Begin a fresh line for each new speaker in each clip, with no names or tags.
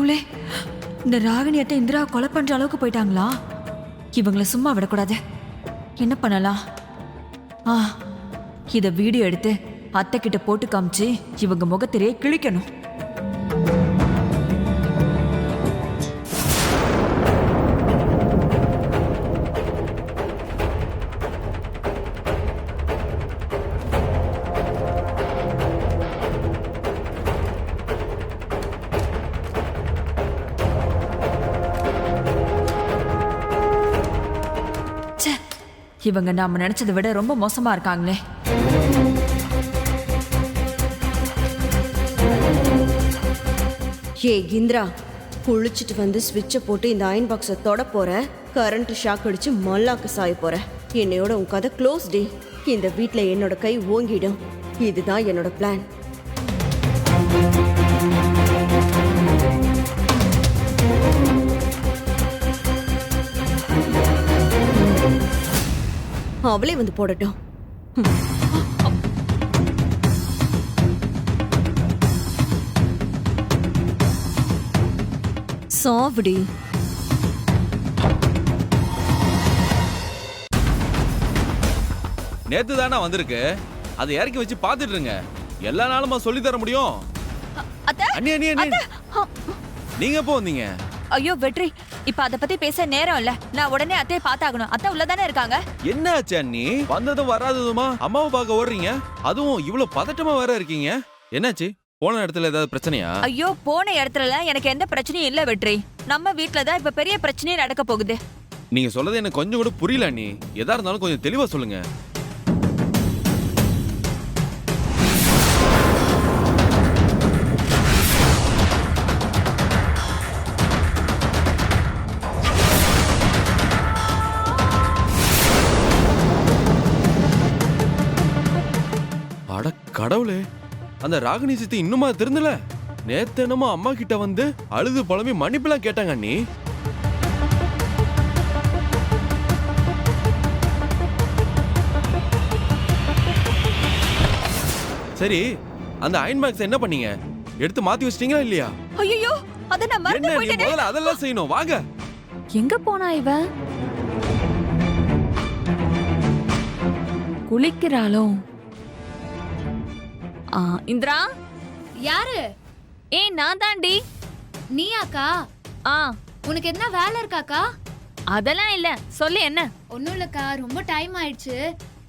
கடவுளே, இந்த ராகினியத்தை இந்திரா கொலை பண்ற அளவுக்கு போயிட்டாங்களா? இவங்கள சும்மா விடக்கூடாது. என்ன பண்ணலாம்? இத வீடியோ எடுத்து அத்தை கிட்ட போட்டு காமிச்சு இவங்க முகத்திலே கிழிக்கணும். இவங்க நாம நினைச்சதை விட ரொம்ப மோசமா இருக்காங்களே.
ஏ இந்திரா, குளிச்சுட்டு வந்து ஸ்விட்சை போட்டு இந்த அயன் பாக்ஸை தொட போற, கரண்ட் ஷாக் அடிச்சு மல்லாக்கு சாய போற. என்னையோட உன் கதை க்ளோஸ் டி. இந்த வீட்ல என்னோட கை ஓங்கிடும். இதுதான் என்னோட பிளான். அவளே வந்து போடட்டும். சாவடி.
நேத்து தானே வந்திருக்கு, அதை இறக்கி வச்சு பாத்துட்டு இருங்க. எல்லா நாளுமா சொல்லி தர முடியும்? அண்ணி அண்ணி அண்ணி, நீங்க எப்போ வந்தீங்க?
ஐயோ வெற்றி, இப்ப அத பத்தி பேச நேரம் இல்ல. நான் உடனே அத்தையை பார்த்தாகணும். அத்தை உள்ளதானே இருக்காங்க.
என்ன ஆச்சு அண்ணி? வந்ததும் வராததுமா அம்மாவை பார்க்க ஓடுறீங்க? அதுவும் இவ்வளவு பதட்டமா வேற இருக்கீங்க. என்னாச்சு? போன இடத்துல ஏதாவது பிரச்சனையா?
ஐயோ, போன இடத்துல எனக்கு எந்த பிரச்சனையும் இல்ல வெற்றி. நம்ம வீட்டுலதான் இப்ப பெரிய பிரச்சனையே நடக்க போகுது.
நீங்க சொல்றது எனக்கு கொஞ்சம் கூட புரியல அண்ணி. எதா இருந்தாலும் கொஞ்சம் தெளிவா சொல்லுங்க. அட கடவுளே, அந்த ராகினி சித்தி இன்னுமா திருந்தல? நேத்து என்னமோ அம்மா கிட்ட வந்து அழுது புலம்பி மன்னிப்புலாம் கேட்டாங்க அண்ணி. சரி, அந்த அயன் பாக்ஸ் என்ன பண்ணீங்க? எடுத்து மாத்தி வச்சிட்டீங்களா இல்லையா?
ஐயோ, அத நான் மறந்து
என்ன நீ
போயிட்டேனே.
முதல்ல அதெல்லாம் செய்யணும். வாங்க.
எங்க போனா இவ? குளிக்கிறாளோ? இந்திரா.
யாரு?
நான் தாண்டி.
நீயாக்கா? உனக்கு என்ன வேலை இருக்காக்கா?
அதெல்லாம் இல்ல, சொல்லு என்ன?
ஒன்னும் இல்லக்கா, ரொம்ப டைம் ஆயிடுச்சு.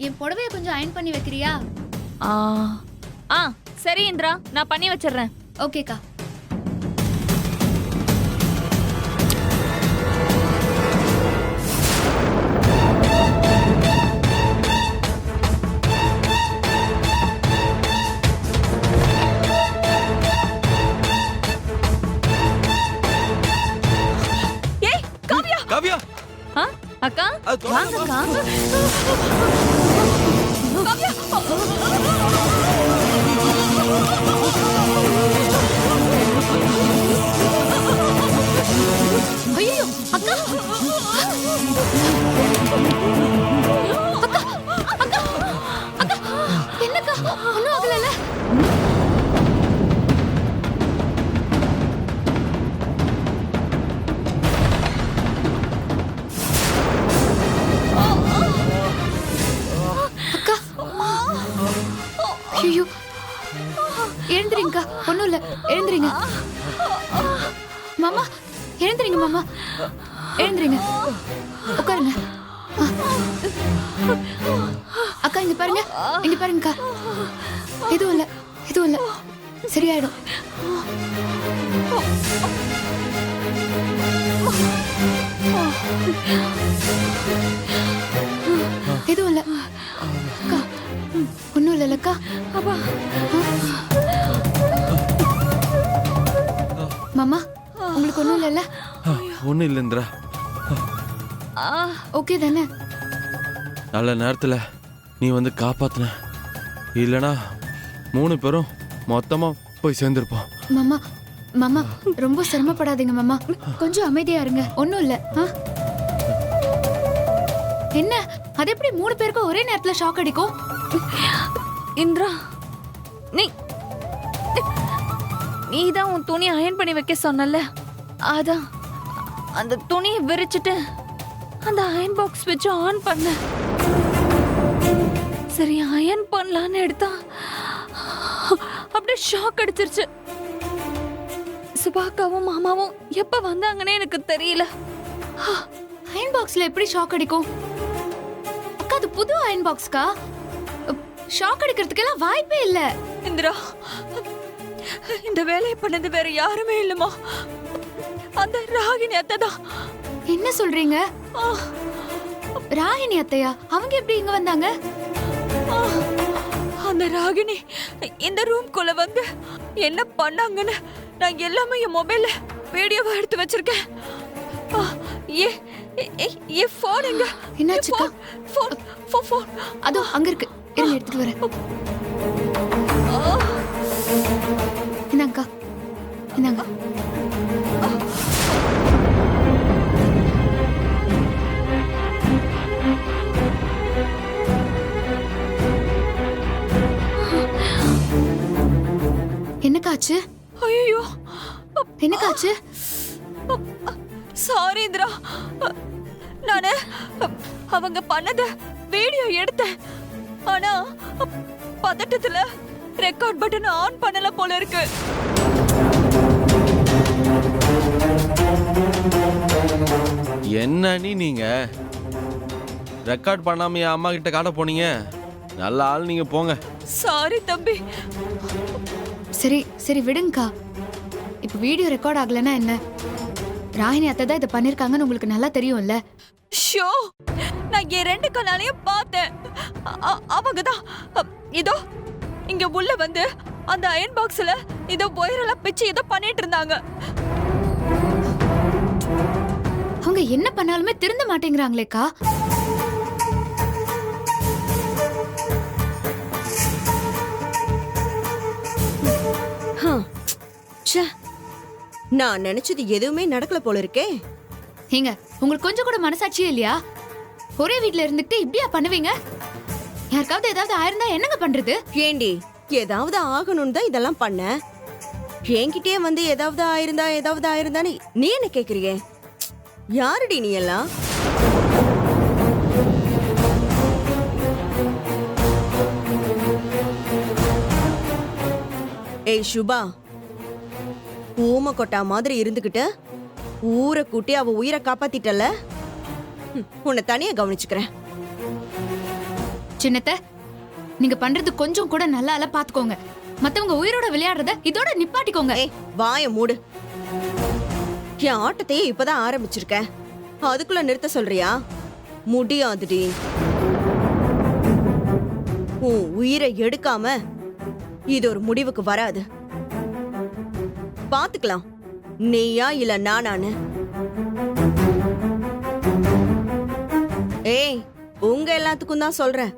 என் புடவைய கொஞ்சம் அயன் பண்ணி வைக்கிறியா?
சரி இந்திரா, நான் பண்ணி வச்சிடுறேன்.
ஓகேக்கா.
காவியா,
அக்கா
அது
வாங்கக்கா.
ஐயோ அக்கா, அக்கா, அக்கா, அக்கா, என்னக்கா? ஒன்னும் ஆகல? ஐயோ, எழுந்துறீங்கக்கா. ஒன்னும் இல்ல, எழுந்துறீங்க. மாமா, எழுந்துறீங்க மாமா, எழுந்துறீங்க. உட்காருங்க. அக்கா இங்க பாருங்க, இங்க பாருங்கக்கா. எதுவும் இல்ல, எதுவும் இல்ல, சரியாயிடும். எதுவும் இல்ல அக்கா, ஒன்னும் இல்லக்கா. மாமா, உங்களுக்கு ஒன்னும் இல்ல?
ஒண்ணு இல்ல இந்திரா.
ஓகே தானே?
நல்ல நேரத்துல நீ வந்து காப்பாத்துன. இல்லனா 3 பேரும் மொத்தமா போய் சேர்ந்திருப்போம்.
மாமா, மாமா ரொம்ப சிரமப்படாதீங்க மாமா. கொஞ்சம் அமைதியா இருங்க. ஒன்னும் இல்ல. என்ன, அது எப்படி 3 பேருக்கும் ஒரே நேரத்துல ஷாக் அடிக்கும்?
இந்திரா, நீதான் உன் துணி அயன் பண்ணி வைக்க சொன்னல. அதான் அந்த துணியை விரிச்சிட்டு அந்த அயன் பாக்ஸ் வச்சு ஆன் பண்ண. சரி அயன் பண்ணலான்னு எடுத்தா அப்படியே ஷாக் அடிச்சிருச்சு. சுபாக்காவும் மாமாவும் எப்ப வந்தாங்கன்னே எனக்கு தெரியல.
அயன் பாக்ஸ்ல எப்படி ஷாக் அடிக்கும்? அக்கா அது புது அயன் பாக்ஸ்க்கா. ஷாக் அடிக்கிறதுக்கெல்லாம் வாய்ப்பே இல்ல.
இந்திரா, இந்த வேலையை பண்ணது வேற யாருமே இல்லம்மா, அந்த ராகினி அத்தை தான்.
என்ன சொல்றீங்க? ராகினி அத்தையா? அவங்க எப்படி இங்க வந்தாங்க?
அந்த ராகினி இந்த ரூம்குள்ள வந்து என்ன பண்ணாங்கன்னு நான் எல்லாமே என் மொபைல்ல வீடியோவா எடுத்து வச்சிருக்கேன். ஏ போன் எங்க?
என்னாச்சுக்கா?
போன்
அதோ அங்க இருக்கு, இருங்க எடுத்துட்டு வரேன். இந்தாங்கக்கா, இந்தாங்க. என்னக்காச்சு?
ஐயோ,
என்னக்காச்சு?
சாரி இந்திரா, நானு அவங்க பண்ணத வீடியோ எடுத்தேன். ஆனா பதட்டத்துல ரெக்கார்ட் பட்டன் ஆன் பண்ணல போல இருக்கு.
என்ன நீங்க ரெக்கார்ட் பண்ணாம என் அம்மா கிட்ட காட்ட போனீங்க? நல்ல ஆள் நீங்க, போங்க.
சாரி தம்பி.
சரி சரி விடுங்கக்கா. இப்ப வீடியோ ரெக்கார்ட் ஆகலன்னா என்ன? ராகினி அத்தை தான் இதை பண்ணிருக்காங்கன்னு உங்களுக்கு நல்லா தெரியும்ல.
ஷோ, நான் என் 2 கண்ணாலையும் பார்த்தேன். அவங்கதான் இதோ இங்க உள்ள வந்து அந்த அயன் பாக்ஸ்ல இதோ ஒயரெல்லாம் பிச்சு இதோ பண்ணிட்டு இருந்தாங்க.
அவங்க என்ன பண்ணாலுமே திருந்த மாட்டேங்கிறாங்களேக்கா.
நான் நினைச்சது எதுவுமே நடக்கல போல இருக்கே.
ஏங்க, உங்களுக்கு கொஞ்சம் கூட மனசாட்சியே இல்லையா? ஒரே வீட்ல இருந்துட்டு இப்படியா பண்ணுவீங்க? யாருக்காவது ஏதாவது ஆயிருந்தா என்னங்க பண்றது?
ஏண்டி, ஏதாவது ஆகணும்னு தான் இதெல்லாம் பண்ண. என்கிட்டயே வந்து ஏதாவது ஆயிருந்தான்னு நீ என்ன கேக்குறியே? யாருடி நீ எல்லாம்? ஏய் சுபா, ஊம கொட்டா மாதிரி இருந்துகிட்டு ஊரை கூட்டி அவ உயிரை காப்பாத்திட்டல. உன்னை தனியா கவனிச்சுக்கிறேன்.
சின்னத்த, நீங்க பண்றது கொஞ்சம் கூட நல்லா இல்ல, பாத்துக்கோங்க. மத்தவங்க உயிரோட விளையாடுறத இதோட நிப்பாட்டிக்கோங்க.
ஏய் வாய மூடு. என் ஆட்டத்தையே இப்பதான் ஆரம்பிச்சிருக்க, அதுக்குள்ள நிறுத்த சொல்றியா? முடியாதுடி. உன் உயிரை எடுக்காம இது ஒரு முடிவுக்கு வராது. பாத்துக்கலாம், நீயா இல்ல நானான்னு. ஏய், உங்க எல்லாத்துக்கும் தான் சொல்றேன்.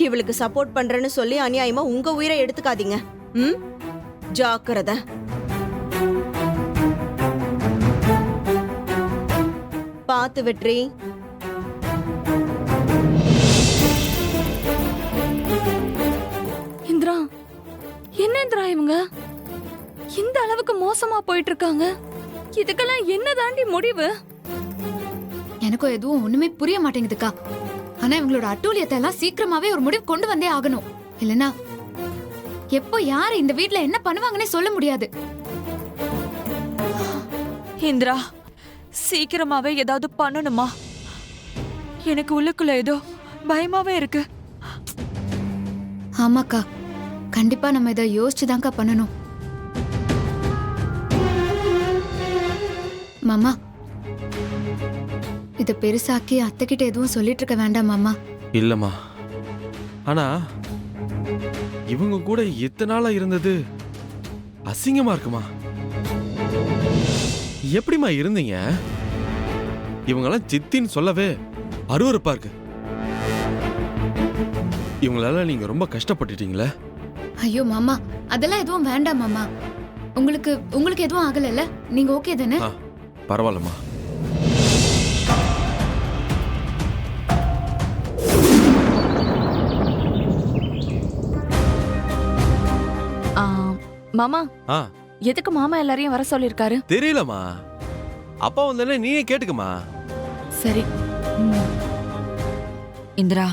இவளுக்கு சப்போர்ட் பண்றேன்னு சொல்லி அநியாயமா உங்க உயிரை எடுத்துக்காதீங்க. ம், ஜாக்கிரதை. பாத்து வெற்றி.
இந்திரா, என்ன இந்திரா இவங்க இந்த அளவுக்கு மோசமா போயிட்டு இருக்காங்க? இதுக்கெல்லாம் என்ன தாண்டி முடிவு?
எனக்கும் எதுவும் ஒண்ணுமே புரிய மாட்டேங்குதுக்கா. ஆனா இவங்களோட அட்டூழியத்தை எல்லாம் சீக்கிரமாவே ஒரு முடிவு கொண்டு வந்தே ஆகணும். இல்லனா எப்போ யாரு இந்த வீட்ல என்ன பண்ணுவாங்கன்னே சொல்ல முடியாது.
இந்திரா, சீக்கிரமாவே ஏதாவது பண்ணணுமா? எனக்கு உள்ளுக்குள்ள ஏதோ பயமாவே இருக்கு.
ஆமாக்கா, கண்டிப்பா நம்ம இதை யோசிச்சுதான்க்கா பண்ணணும். மாமா, இத பெருசாக்கி அத்தை கிட்ட எதுவும் சொல்லிட்டு இருக்க வேண்டாம் மாமா.
இல்லம்மா, ஆனா இவங்க கூட எத்தனை நாளா இருந்தது அசிங்கமா இருக்குமா? எப்படிமா இருந்தீங்க? இவங்கெல்லாம் சித்தின்னு சொல்லவே அருவருப்பா இருக்கு. இவங்களால நீங்க ரொம்ப கஷ்டப்பட்டுட்டீங்களே.
ஐயோ மாமா, அதெல்லாம் எதுவும் வேண்டாம் மாமா. உங்களுக்கு எதுவும் ஆகலைல்ல? நீங்க ஓகே தானே?
பரவாயில்லம்மா.
மாமா,
எதுக்கு மாமா எல்லாரையும் வர சொல்லிருக்காரு?
தெரியலம்மா. அப்பா வந்தானே நீயே கேட்டுக்கமா.
சரி.
இந்திரா,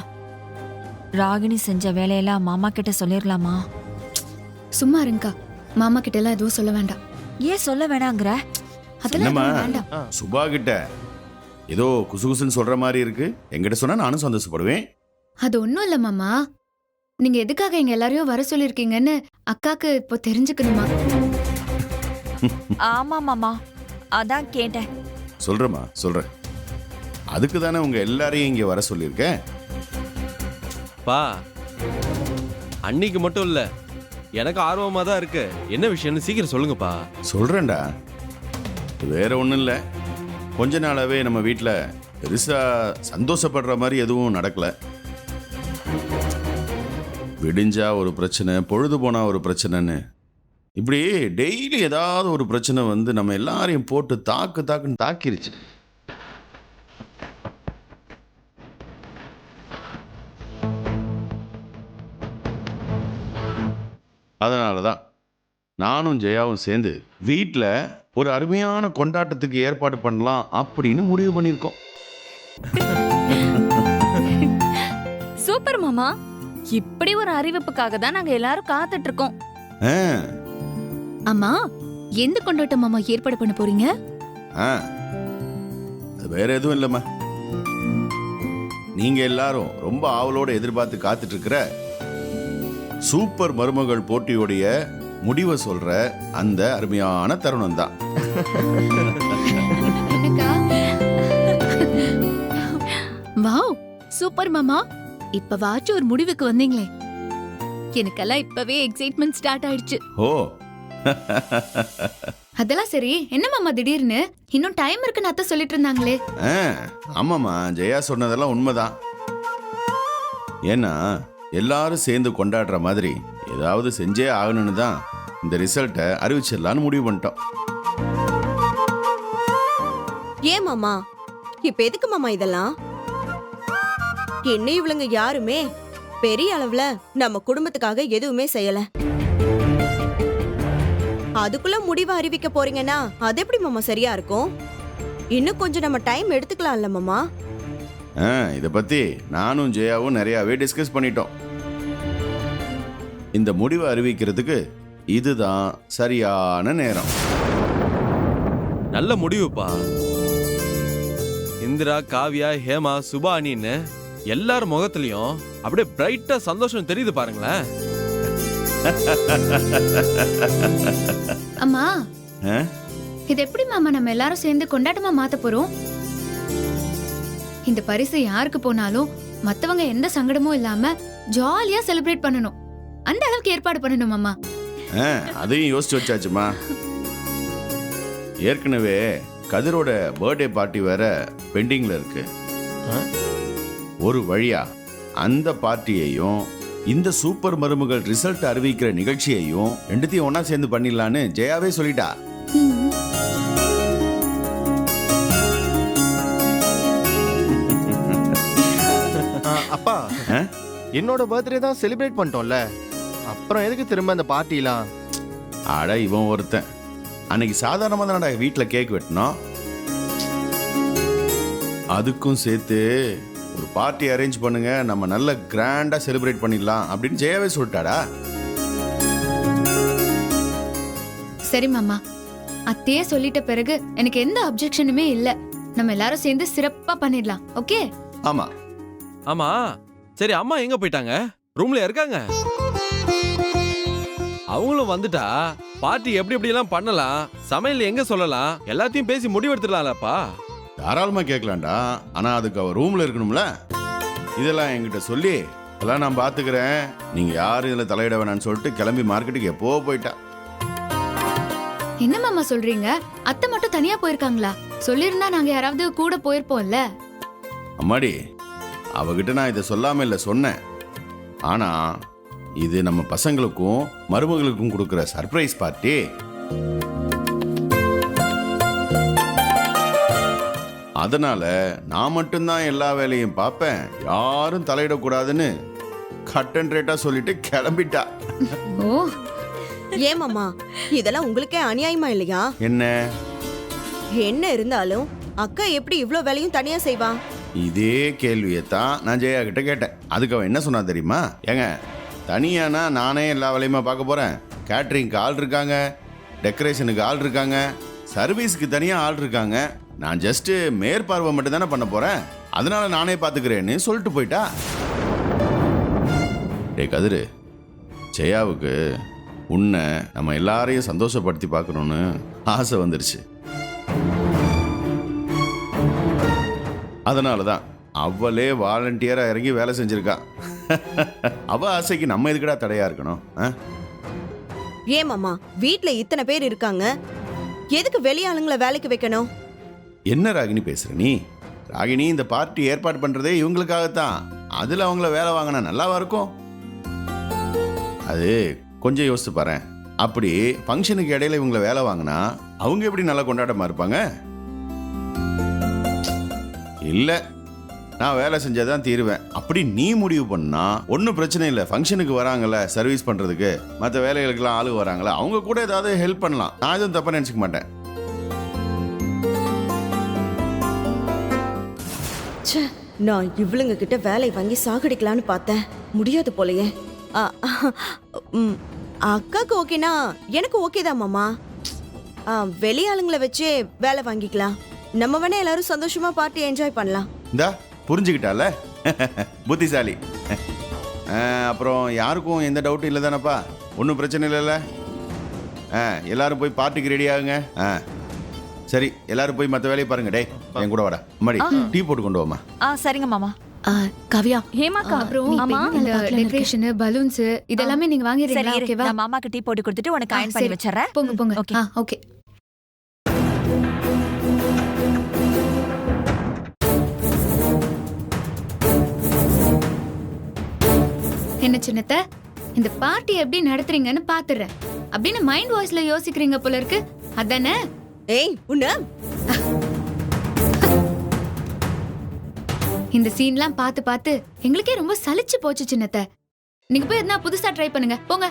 ராகினி செஞ்ச வேலையெல்லாம் மாமா கிட்ட சொல்லிடலாமா?
சும்மா இருங்கக்கா, மாமா கிட்ட எல்லாம் எதுவும் சொல்ல வேண்டாம்.
ஏன் சொல்ல வேணாங்கிற?
அதெல்லாம்
என்னம்மா
எதுவும் வேண்டாம்.
சுபா கிட்ட ஏதோ குசுகுசுன்னு சொல்ற மாதிரி இருக்கு. என்கிட்ட சொன்னா நானும் சந்தோஷப்படுவேன்.
அது ஒண்ணும் இல்ல மாமா, நீங்க எதுக்காக எங்க எல்லாரையும் வர சொல்லிருக்கீங்கன்னு அக்காக்கு இப்போ தெரிஞ்சுக்கணுமா?
ஆமா மாமா, அதான் கேட்டேன்.
சொல்றேம்மா சொல்றேன். அதுக்கு தானே உங்க எல்லாரையும் இங்க வர சொல்லியிருக்கேன்.
பா, அன்னைக்கு மட்டும் இல்ல, எனக்கு ஆர்வமா தான் இருக்கு. என்ன விஷயம்னு சீக்கிரம் சொல்லுங்கப்பா.
சொல்றேன்டா. வேற ஒண்ணும் இல்ல. கொஞ்ச நாளாவே நம்ம வீட்டில் பெருசா சந்தோஷப்படுற மாதிரி எதுவும் நடக்கல. விடிஞ்சா ஒரு பிரச்சனை, பொழுது போனா ஒரு பிரச்சனைன்னு இப்படி டெய்லி ஏதாவது ஒரு பிரச்சனை வந்து நம்ம எல்லாரையும் போட்டு தாக்குன்னு தாக்கிருச்சு. அதனால தான் நானும் ஜெயாவும் சேர்ந்து வீட்டில் ஒரு அருமையான கொண்டாட்டத்துக்கு ஏற்பாடு பண்ணலாம் அப்படின்னு முடிவு பண்ணியிருக்கோம்.
சூப்பர் மாமா. இப்படி ஒரு அறிவிப்புக்காக தான் நாங்க எல்லாரும் காத்துட்டு இருக்கோம்.
ஆ,
அம்மா, எந்த கொண்டாட்டம் மாமா ஏற்பாடு பண்ண போறீங்க?
ஆ, அது வேற எதுவும் இல்லைம்மா. நீங்க எல்லாரும் ரொம்ப ஆவலோட எதிர்பார்த்து காத்துட்டு இருக்கிற சூப்பர் மருமகள் போட்டியோடைய முடிவை சொல்ற அந்த அருமையான தருணம் தான்.
என்னக்கா? வாவ், சூப்பர் மாமா. இப்பவாச்சும் ஒரு முடிவுக்கு வந்தீங்களே. எனக்கெல்லாம் இப்பவே எக்ஸைட்மெண்ட் ஸ்டார்ட் ஆயிடுச்சு.
ஓ,
அதெல்லாம் சரி, என்ன மாமா திடீர்னு? இன்னும் டைம் இருக்குன்னு அத்தை சொல்லிட்டு இருந்தாங்களே.
ஆ, ஆமாம்மா, ஜெயா சொன்னதெல்லாம் உண்மைதான். ஏன்னா எல்லாரும் சேர்ந்து கொண்டாடுற மாதிரி ஏதாவது செஞ்சே ஆகணும்னு தான் இந்த ரிசல்ட்டை அறிவிச்சிடலான்னு முடிவு பண்ணிட்டோம்.
ஏன் மாமா, இப்ப எதுக்கு மாமா இதெல்லாம்? இன்னும் இவளுங்க யாருமே பெரிய அளவுல நம்ம குடும்பத்துக்காக எதுவுமே செய்யல. அதுக்குள்ள முடிவை அறிவிக்க போறீங்கன்னா அது எப்படி மாமா சரியா இருக்கும்? இன்னும் கொஞ்சம் நம்ம டைம் எடுத்துக்கலாம்ல மாமா.
இதை பத்தி நானும் ஜெயாவும் நிறையாவே டிஸ்கஸ் பண்ணிட்டோம். இந்த முடிவை அறிவிக்கிறதுக்கு இதுதான் சரியான நேரம்.
நல்ல முடிவுப்பா. இந்திரா, காவ்யா, ஹேமா, சுபானின்னு எல்லார் முகத்திலையும் அப்படியே பிரைட்டா சந்தோஷம் தெரியுது பாருங்களேன்.
அம்மா,
ஆ?
இது எப்படி மாமா நம்ம எல்லாரும் சேர்ந்து கொண்டாட்டமா மாத்த போறோம்? இந்த பரிசு யாருக்கு போனாலும் மத்தவங்க எந்த சங்கடமும் இல்லாம ஜாலியா செலிப்ரேட் பண்ணணும். அந்த அளவுக்கு ஏற்பாடு பண்ணணும் மாமா.
அதையும் யோசிச்சு வச்சாச்சுமா. ஏற்கனவே கதிரோட பர்த்டே பார்ட்டி வேற பெண்டிங்ல இருக்கு. ஒரு வழியா அந்த பார்ட்டியையும் இந்த சூப்பர் மருமகள் ரிசல்ட் அறிவிக்கிற நிகழ்ச்சியையும் ரெண்டுத்தையும் ஒன்னா சேர்ந்து பண்ணிடலான்னு ஜெயாவே சொல்லிட்டா.
அப்பா, என்னோட பர்த்டே தான் செலிப்ரேட் பண்ணிட்டோம்ல, அப்புறம் எதுக்கு திரும்ப அந்த பார்ட்டிலாம்?
அட, இவன் ஒருத்தன் அன்னைக்கு சாதாரணமா தானடா வீட்டில் கேக் வெட்டினோம். அதுக்கும் சேர்த்து ஒரு பார்ட்டி அரேஞ்ச் பண்ணுங்க, நம்ம நல்ல கிராண்டா செலிப்ரேட் பண்ணிடலாம் அப்படின்னு ஜெயாவே சொல்லிட்டாடா.
சரி மாமா, அத்தையே சொல்லிட்ட பிறகு எனக்கு எந்த அப்செக்ஷனுமே இல்ல. நம்ம எல்லாரும் சேர்ந்து சிறப்பா பண்ணிடலாம். ஓகே?
ஆமா
ஆமா, சரி, அம்மா எங்க போயிட்டாங்க? ரூம்ல இருக்காங்க. அவங்களும் வந்துட்டா பார்ட்டி எப்படி எப்படி எல்லாம் பண்ணலாம், சமையல் எங்க சொல்லலாம், எல்லாத்தையும் பேசி முடிவெடுத்துடலாம்லப்பா.
தாராளமா கேட்கலாம்டா. ஆனா அதுக்கு அவ ரூம்ல இருக்கணும்ல. இதெல்லாம் என்கிட்ட சொல்லி அதெல்லாம் நான் பாத்துக்கிறேன், நீங்க யாரும் இதுல தலையிட வேணாம்னு சொல்லிட்டு கிளம்பி மார்க்கெட்டுக்கு எப்போ போயிட்டா.
என்ன மாமா சொல்றீங்க? அத்தை மட்டும் தனியா போயிருக்காங்களா? சொல்லிருந்தா நாங்க யாராவது கூட போயிருப்போம்ல.
அம்மாடி, அவகிட்ட நான் இதை சொல்லாம இல்ல சொன்னேன். ஆனா இது நம்ம பசங்களுக்கும் மருமகளுக்கும் கொடுக்கிற சர்ப்ரைஸ் பார்ட்டி. அதனால நான் மட்டும்தான் எல்லா வேலையும் பார்ப்பேன், யாரும் தலையிடக்கூடாதுன்னு கட் அண்ட் ரேட்டா சொல்லிட்டு கிளம்பிட்டா.
ஓ,
ஏமாமா இதெல்லாம் உங்களுக்கே அநியாயமா இல்லையா? என்ன இருந்தாலும் அக்கா எப்படி இவ்ளோ வேலையும் தனியா செய்வா?
இதே கேள்வியைத்தான் நான் ஜெயா கிட்ட கேட்டேன். அதுக்கு அவன் என்ன சொன்னா தெரியுமா? ஏங்க தனியானா நானே எல்லா வேலையுமா பார்க்க போறேன். கேட்டரிங்க்கு ஆள் இருக்காங்க, டெக்கரேஷனுக்கு ஆள் இருக்காங்க, சர்வீஸ்க்கு தனியா ஆள் இருக்காங்க. நான் ஜஸ்ட் மேற்பார்வை மட்டும் தானே பண்ண போறேன், அதனால நானே பார்த்துக்கிறேன்னு சொல்லிட்டு போயிட்டா. டே கதிரு, ஜெயாவுக்கு உன்னை நம்ம எல்லாரையும் சந்தோஷப்படுத்தி பார்க்கணும்னு ஆசை வந்துருச்சு. அதனால தான் அவளே வாலண்டியரா இறங்கி வேலை செஞ்சிருக்கா. அவ ஆசைக்கு நம்ம எதுக்குடா தடையா இருக்கணும்?
ஏமாமா வீட்ல இத்தனை பேர் இருக்காங்க, எதுக்கு வெளியாளுங்களை வேலைக்கு வைக்கணும்?
என்ன ராகினி பேசுற நீ? ராகினி இந்த பார்ட்டி ஏற்பாடு பண்றதே இவங்களுக்காகத்தான். அதுல அவங்கள வேலை வாங்கினா நல்லாவா இருக்கும்? அது கொஞ்சம் யோசிச்சு பாரு. அப்படி ஃபங்க்ஷனுக்கு இடையில இவங்களை வேலை வாங்கினா அவங்க எப்படி நல்லா கொண்டாட்டமா இருப்பாங்க? இல்ல நான் வேலை செஞ்சாதான் தீருவேன் அப்படி நீ முடிவு பண்ணா ஒன்றும் பிரச்சனை இல்லை. ஃபங்க்ஷனுக்கு வராங்கல்ல சர்வீஸ் பண்றதுக்கு, மற்ற வேலைகளுக்கெல்லாம் ஆளு வராங்களா, அவங்க கூட ஏதாவது ஹெல்ப் பண்ணலாம். நான் எதுவும் தப்பா நினைச்சுக்க மாட்டேன்.
நான் இவளுங்க கிட்ட வேலை வாங்கி சாகடிக்கலான்னு பார்த்தேன், முடியாது போலயே. அக்காக்கு ஓகேனா எனக்கு ஓகே தான் மாமா. வெளியாளுங்களை வச்சே வேலை வாங்கிக்கலாம். நம்ம வேணா எல்லாரும் சந்தோஷமா பார்ட்டி என்ஜாய் பண்ணலாம்.
இந்தா புரிஞ்சுக்கிட்டால, புத்திசாலி. அப்புறம் யாருக்கும் எந்த டவுட்டும் இல்லை தானப்பா? ஒன்றும் பிரச்சனை இல்லைல்ல? எல்லாரும் போய் பார்ட்டிக்கு ரெடி ஆகுங்க. சரி எல்லாரும் போய் மற்ற வேலையை பாருங்க. டே என் கூட வாடா, மடி டீ போட்டு கொண்டு வாமா.
சரிங்க மாமா.
கவ்யா, ஹேமாக்கா,
அப்புறம்
ஆமா
இந்த டெக்கரேஷன், பலூன்ஸ் இதெல்லாமே நீங்க வாங்கிடுறீங்களா?
சரி,
ஓகேவா?
நான் மாமாக்கு டீ போட்டு கொடுத்துட்டு உனக்கு அயன் பண்ணி வச்சறேன்.
போங்க போங்க.
ஓகே.
ஓகே. என்ன சின்னத்த, இந்த பார்ட்டி எப்படி நடத்துறீங்கன்னு பாத்துறேன் அப்படின்னு மைண்ட் வாய்ஸ்ல யோசிக்கிறீங்க போல இருக்கு, அதானே?
ஏய் உன்ன
இந்த சீன்லாம் பார்த்து பார்த்து எங்களுக்கே ரொம்ப சலிச்சு போச்சு சின்னத்த. நீங்க போய் எதனா புதுசா ட்ரை பண்ணுங்க, போங்க.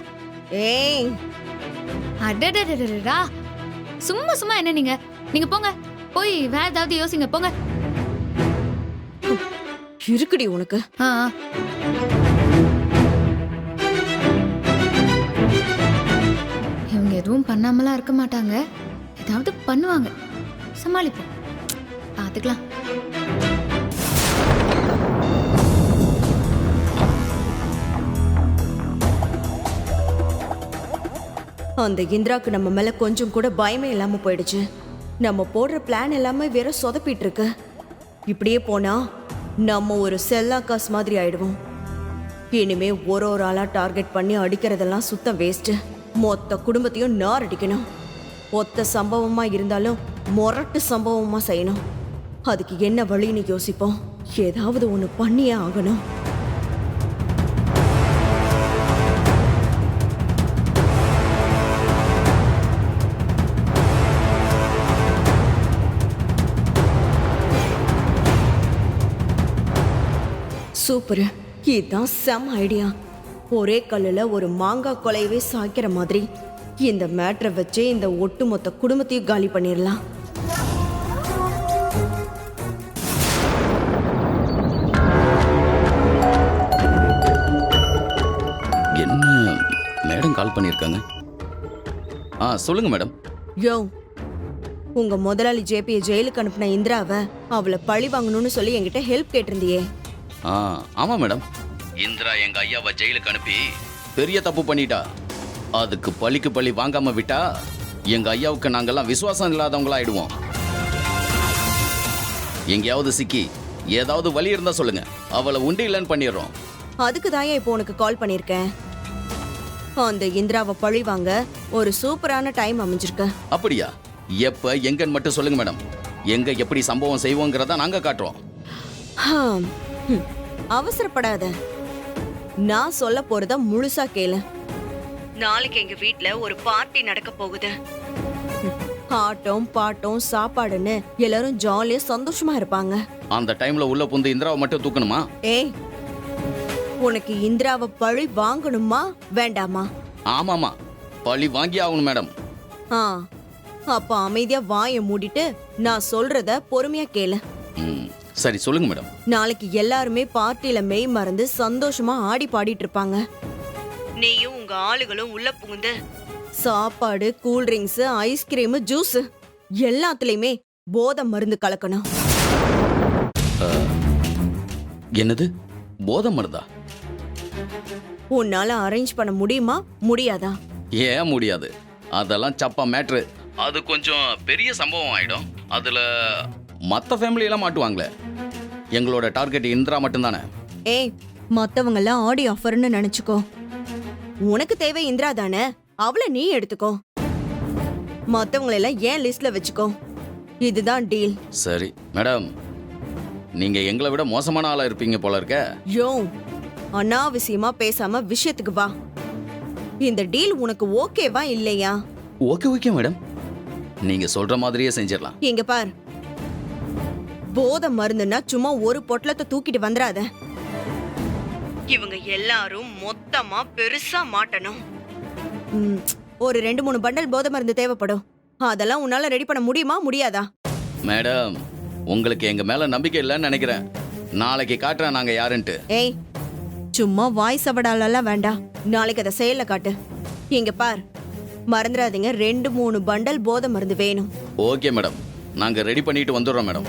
ஏய்
அடடடடடா, சும்மா சும்மா என்ன நீங்க போங்க, போய் வேற ஏதாவது யோசிங்க, போங்க.
இருக்குடி உனக்கு.
இவங்க எதுவும் பண்ணாமலாம் இருக்க மாட்டாங்க, ஏதாவது பண்ணுவாங்க, சமாளிப்போம், பாத்துக்கலாம்.
அந்த இந்திராக்கு நம்ம மேல கொஞ்சம் கூட பயமே இல்லாம போயிடுச்சு. நம்ம போடுற பிளான் எல்லாமே வேற சொதப்பிட்டு இருக்கு. இப்படியே போனா நம்ம ஒரு செல்லாக்காஸ் மாதிரி ஆயிடுவோம். இனிமே ஒரு ஆளா டார்கெட் பண்ணி அடிக்கிறதெல்லாம் சுத்தம் வேஸ்ட். மொத்த குடும்பத்தையும் நார் அடிக்கணும். ஒத்த சம்பவமா இருந்தாலும் மொரட்டு சம்பவமா செய்யணும். அதுக்கு என்ன வழின்னு யோசிப்போம். ஏதாவது ஒண்ணு பண்ணியே ஆகணும். சூப்பர், இதுதான் செம் ஐடியா. ஒரே கல்லுல ஒரு மாங்காய் கொலையவே சாய்க்கிற மாதிரி இந்த மேட்ரை வச்சே இந்த ஒட்டுமொத்த குடும்பத்தையும் காலி பண்ணிடலாம்.
என்ன மேடம் கால் பண்ணியிருக்காங்க? சொல்லுங்க மேடம்.
யோ, உங்க முதலாளி ஜேபியை ஜெயிலுக்கு அனுப்பின இந்திராவை அவளை பழி வாங்கணும்னு சொல்லி என்கிட்ட ஹெல்ப் கேட்டிருந்தியே.
ஆமா மேடம். இந்திரா எங்க ஐயாவை ஜெயிலுக்கு அனுப்பி பெரிய தப்பு பண்ணிட்டா. அதுக்கு பழிக்கு பழி வாங்காம விட்டா எங்க ஐயாவுக்கு நாங்கெல்லாம் விசுவாசம் இல்லாதவங்களா ஆயிடுவோம். எங்கேயாவது சிக்கி ஏதாவது வழி இருந்தா சொல்லுங்க, அவளை உண்டு இல்லைன்னு பண்ணிடுறோம்.
அதுக்கு தான் இப்போ உனக்கு கால் பண்ணியிருக்கேன். அந்த இந்திராவை பழி வாங்க ஒரு சூப்பரான டைம் அமைஞ்சிருக்கு.
அப்படியா? எப்ப எங்கன்னு மட்டும் சொல்லுங்க மேடம். எங்க எப்படி சம்பவம் செய்வோங்கிறத நாங்க காட்டுறோம்.
அவசரப்படாத, நான் சொல்ல போறத முழுசா கேளு. நாளைக்கு எங்க வீட்ல ஒரு பார்ட்டி நடக்க போகுது. ஆட்டம் பாட்டம் சாப்பாடுன்னு எல்லாரும் ஜாலியா சந்தோஷமா இருப்பாங்க.
அந்த டைம்ல உள்ள புந்து இந்திராவை மட்டும் தூக்கணுமா?
ஏய், உனக்கு இந்திராவை பழி வாங்கணுமா வேண்டாமா?
ஆமாமா, பழி வாங்கி ஆகணும் மேடம்.
ஆ அப்ப அமைதியா வாயை மூடிட்டு நான் சொல்றத பொறுமையா கேளு.
ம், சரி சொல்லுங்க மேடம்.
நாளைக்கு எல்லாருமே பார்ட்டில மெய் மறந்து சந்தோஷமா ஆடி பாடிட்டு இருப்பாங்க. நீயும் உங்க ஆளுகளும் உள்ள புகுந்து சாப்பாடு, கூல்ட்ரிங்க்ஸ், ஐஸ்கிரீம், ஜூஸ் எல்லாத்துலயுமே போதை மருந்து கலக்கணும்.
என்னது போதை மருந்தா?
உன்னால அரேஞ்ச் பண்ண முடியுமா முடியாதா?
ஏன் முடியாது? அதெல்லாம் சப்பா மேட்ரு. அது கொஞ்சம் பெரிய சம்பவம் ஆயிடும். அதுல மற்ற ஃபேமிலி எல்லாம் மாட்டுவாங்களே. எங்களோட டார்கெட் இந்திரா மட்டும்தானே.
ஏய், மத்தவங்க எல்லாம் ஆடி ஆஃபர்னு நினைச்சுக்கோ. உனக்கு தேவை இந்திரா தானே, அவளை நீ எடுத்துக்கோ. மத்தவங்களை எல்லாம் ஏன் லிஸ்ட்ல வச்சுக்கோ. இதுதான் டீல்.
சரி மேடம், நீங்க எங்களை விட மோசமான ஆளா இருப்பீங்க போல இருக்க.
யோ, அனாவசியமா பேசாம விஷயத்துக்கு வா. இந்த டீல் உனக்கு ஓகேவா இல்லையா?
ஓகே ஓகே மேடம், நீங்க சொல்ற மாதிரியே செஞ்சிடலாம்.
இங்க பார், போதை மருந்துன்னா சும்மா ஒரு பொட்டலத்தை தூக்கிட்டு வந்துடாத. இவங்க எல்லாரும் மொத்தமா பெருசா மாட்டணும். ஒரு 2-3 பண்டல் போதை மருந்து தேவைப்படும். அதெல்லாம் உன்னால ரெடி பண்ண முடியுமா முடியாதா?
மேடம், உங்களுக்கு எங்க மேல நம்பிக்கை இல்லைன்னு நினைக்கிறேன். நாளைக்கு காட்டுறேன் நாங்க யாருன்ட்டு.
ஏய், சும்மா வாய் சவடாலெல்லாம் வேண்டாம். நாளைக்கு அதை செயல்ல காட்டு. இங்க பார், மறந்துடாதீங்க, 2-3 பண்டல் போதை மருந்து வேணும்.
ஓகே மேடம், நாங்க ரெடி பண்ணிட்டு வந்துடுறோம் மேடம்.